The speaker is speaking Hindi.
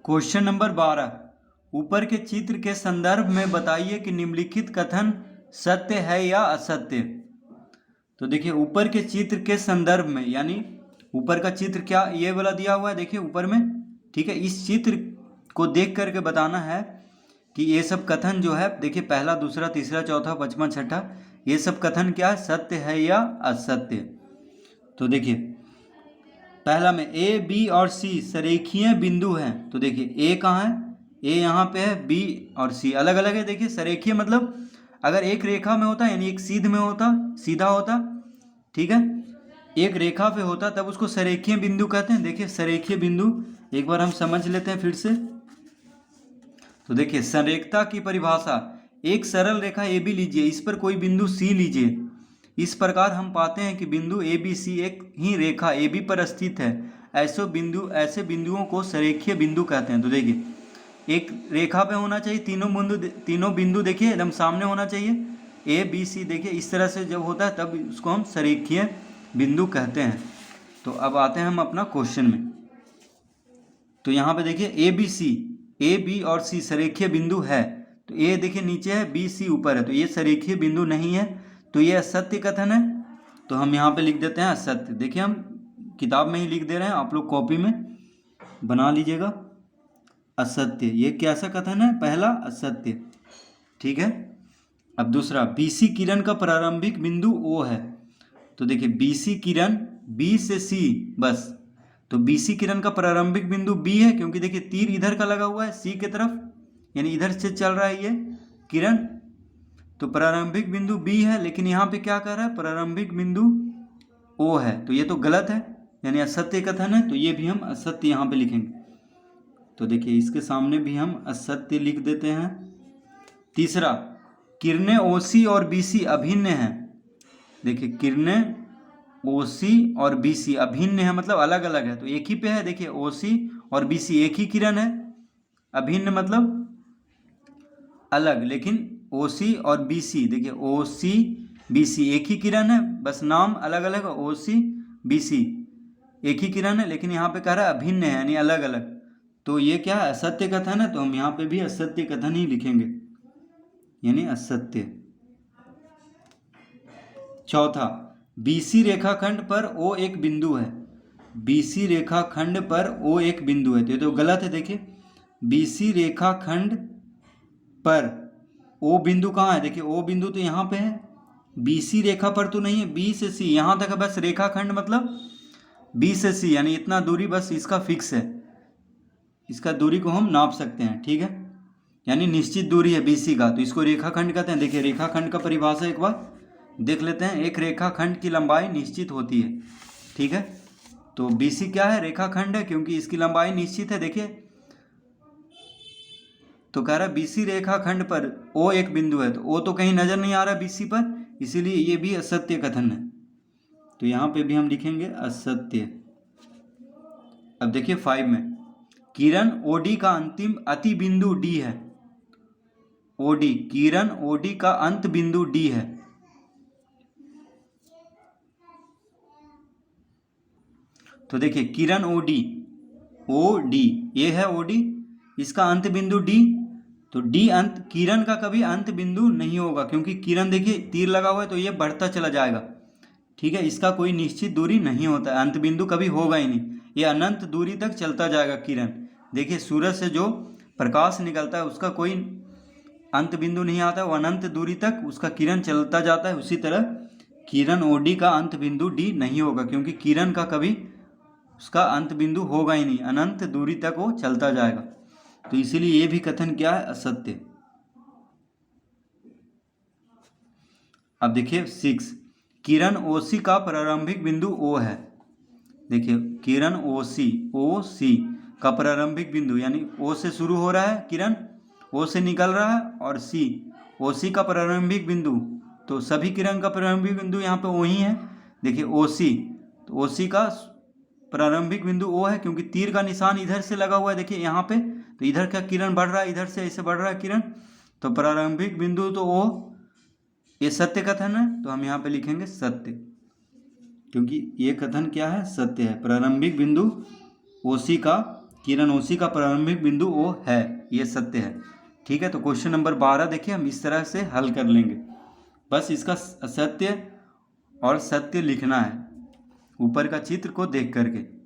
क्वेश्चन नंबर 12, ऊपर के चित्र के संदर्भ में बताइए कि निम्नलिखित कथन सत्य है या असत्य। तो देखिए ऊपर के चित्र के संदर्भ में, यानी ऊपर का चित्र क्या ये वाला दिया हुआ है, देखिए ऊपर में, ठीक है। इस चित्र को देख करके बताना है कि ये सब कथन जो है, देखिए पहला, दूसरा, तीसरा, चौथा, पांचवा, छठा, ये सब कथन क्या है, सत्य है या असत्य। तो देखिए पहला में ए बी और सी सरेखीय बिंदु हैं। तो देखिए ए कहाँ है, ए यहाँ पे है, बी और सी अलग अलग है। देखिए सरेखीय मतलब अगर एक रेखा में होता यानी एक सीध में होता, सीधा होता, ठीक है, एक रेखा पे होता तब उसको सरेखीय बिंदु कहते हैं। देखिए सरेखीय बिंदु एक बार हम समझ लेते हैं फिर से। तो देखिए संरेखता की परिभाषा, एक सरल रेखा ए बी लीजिए, इस पर कोई बिंदु सी लीजिए, इस प्रकार हम पाते हैं कि बिंदु ए बी सी एक ही रेखा ए बी पर स्थित है। ऐसे बिंदुओं को सरेखीय बिंदु कहते हैं। तो देखिए एक रेखा पे होना चाहिए, तीनों बिंदु देखिए एकदम सामने होना चाहिए, ए बी सी। देखिए इस तरह से जब होता है तब उसको हम सरेखीय बिंदु कहते हैं। तो अब आते हैं हम अपना क्वेश्चन में। तो यहाँ पे देखिए ए बी और सी सरेखीय बिंदु है। तो ए देखिए नीचे है, बी सी ऊपर है, तो ये सरेखीय बिंदु नहीं है, तो ये असत्य कथन है। तो हम यहाँ पे लिख देते हैं असत्य। देखिए हम किताब में ही लिख दे रहे हैं, आप लोग कॉपी में बना लीजिएगा। असत्य, ये कैसा कथन है, पहला असत्य, ठीक है। अब दूसरा, बीसी किरण का प्रारंभिक बिंदु ओ है। तो देखिए बीसी किरण, बी से सी बस, तो बीसी किरण का प्रारंभिक बिंदु बी है, क्योंकि देखिए तीर इधर का लगा हुआ है सी की तरफ, यानी इधर से चल रहा है ये किरण, तो प्रारंभिक बिंदु बी है। लेकिन यहाँ पे क्या कर रहा है, प्रारंभिक बिंदु ओ है, तो ये तो गलत है, यानी असत्य कथन है। तो ये भी हम असत्य यहाँ पे लिखेंगे। तो देखिए इसके सामने भी हम असत्य लिख देते हैं। तीसरा, किरणें ओसी और बीसी अभिन्न हैं। देखिए किरणें ओसी और बीसी अभिन्न है, मतलब अलग अलग है, तो एक ही पे है। देखिए ओसी और बीसी एक ही किरण है, अभिन्न मतलब अलग, लेकिन ओसी और बीसी, देखिए ओसी बीसी एक ही किरण है, बस नाम अलग अलग है। ओसी बीसी एक ही किरण है, लेकिन यहाँ पे कह रहा है अभिन्न है, यानी अलग अलग। तो ये क्या है, असत्य कथन है, तो हम यहाँ पे भी असत्य कथन ही लिखेंगे, यानी असत्य। चौथा, बीसी रेखाखंड पर ओ एक बिंदु है। बीसी रेखाखंड पर ओ एक बिंदु है, तो गलत है। देखिए बीसी रेखाखंड पर ओ बिंदु कहाँ है, देखिए ओ बिंदु तो यहाँ पे है, बीसी रेखा पर तो नहीं है, बी से सी यहाँ तक है बस। रेखाखंड मतलब बी से सी, यानी इतना दूरी बस इसका फिक्स है, इसका दूरी को हम नाप सकते हैं, ठीक है, यानी निश्चित दूरी है बीसी का, तो इसको रेखाखंड कहते हैं। देखिए रेखाखंड का परिभाषा एक बार देख लेते हैं। एक रेखाखंड की लंबाई निश्चित होती है, ठीक है। तो बीसी क्या है, रेखाखंड है, क्योंकि इसकी लंबाई निश्चित है। देखिए तो कह रहा है बीसी रेखाखंड पर ओ एक बिंदु है, तो ओ तो कहीं नजर नहीं आ रहा बीसी पर, इसीलिए ये भी असत्य कथन है। तो यहाँ पे भी हम लिखेंगे असत्य। अब देखिए 5 में, किरण ओडी का अंतिम अति बिंदु डी है। ओडी, किरण ओडी का अंत बिंदु डी है। तो देखिए किरण ओडी, ओ डी, ये है ओडी, इसका अंत बिंदु डी, तो डी अंत, किरण का कभी अंत बिंदु नहीं होगा, क्योंकि किरण देखिए तीर लगा हुआ है, तो ये बढ़ता चला जाएगा, ठीक है। इसका कोई निश्चित दूरी नहीं होता है, अंत बिंदु कभी होगा ही नहीं, ये अनंत दूरी तक चलता जाएगा किरण। देखिए सूरज से जो प्रकाश निकलता है उसका कोई अंत बिंदु नहीं आता, वो अनंत दूरी तक उसका किरण चलता जाता है। उसी तरह किरण ओडी का अंत बिंदु डी नहीं होगा, क्योंकि किरण का कभी उसका अंत बिंदु होगा ही नहीं, अनंत दूरी तक वो चलता जाएगा। तो इसीलिए ये भी कथन क्या है, असत्य। अब देखिए 6, किरण ओसी का प्रारंभिक बिंदु ओ है। देखिए किरण ओसी, ओ सी का प्रारंभिक बिंदु, यानी ओ से शुरू हो रहा है किरण, ओ से निकल रहा है, और सी ओ सी का प्रारंभिक बिंदु, तो सभी किरण का प्रारंभिक बिंदु यहाँ पे ओ ही है। देखिए ओ सी, तो ओ सी का प्रारंभिक बिंदु ओ है, क्योंकि तीर का निशान इधर से लगा हुआ है, देखिए यहाँ पे, तो इधर का किरण बढ़ रहा है, इधर से ऐसे बढ़ रहा है किरण, तो प्रारंभिक बिंदु तो ओ, ये सत्य कथन है, तो हम यहाँ पे लिखेंगे सत्य, क्योंकि ये कथन क्या है, सत्य है। प्रारंभिक बिंदु ओसी का किरणोसी का प्रारंभिक बिंदु O है, ये सत्य है। ठीक है, तो क्वेश्चन नंबर 12 देखिए हम इस तरह से हल कर लेंगे। बस इसका असत्य और सत्य लिखना है ऊपर का चित्र को देख करके।